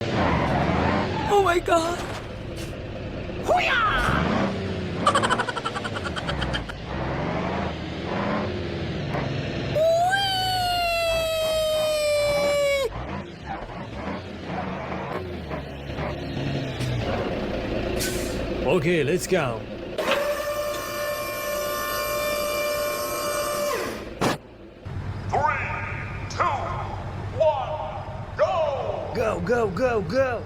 Oh my god! Okay, let's go. Go, go, go, go!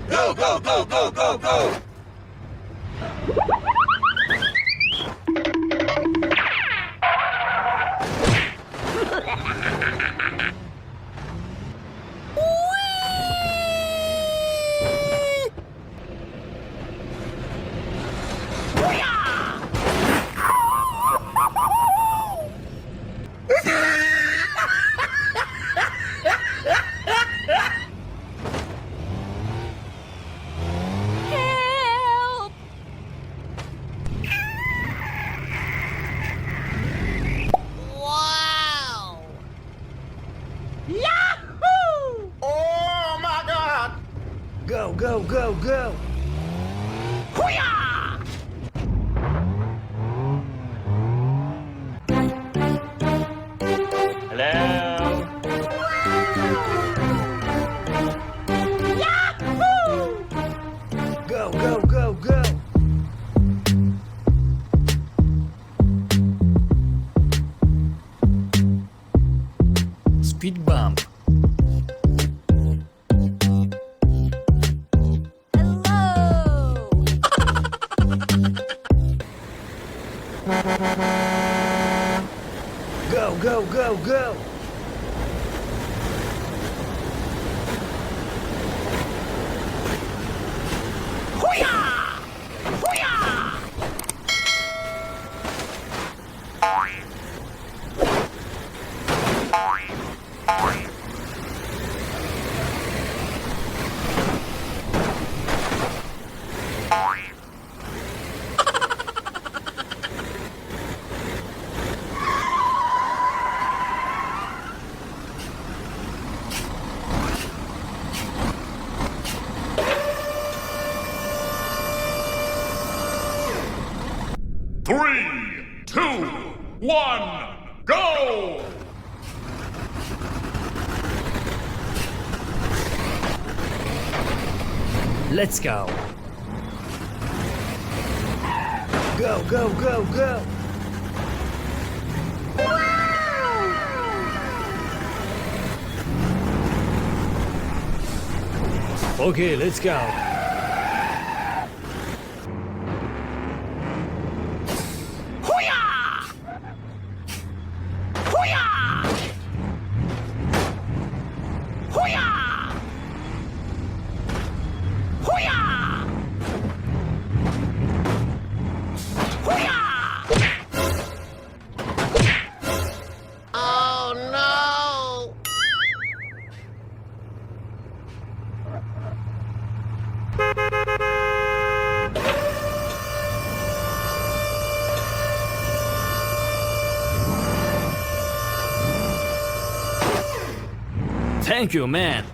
Go, go, go, go, go, go! Help! Wow! Yahoo! Oh my God! Go, go, go, go! Hoo-yah! Hello? Yahoo! Go, go, go, go! Speed bump. Hello! Go, go, go, go! Hoo-yah! Hoo-yah! Three, two, one, go! Let's go! Go, go, go, go! Okay, let's go! Hoo-yah! Hoo-yah! Hoo-yah! Hoo-yah! Hoo-yah! Oh no! Thank you, man!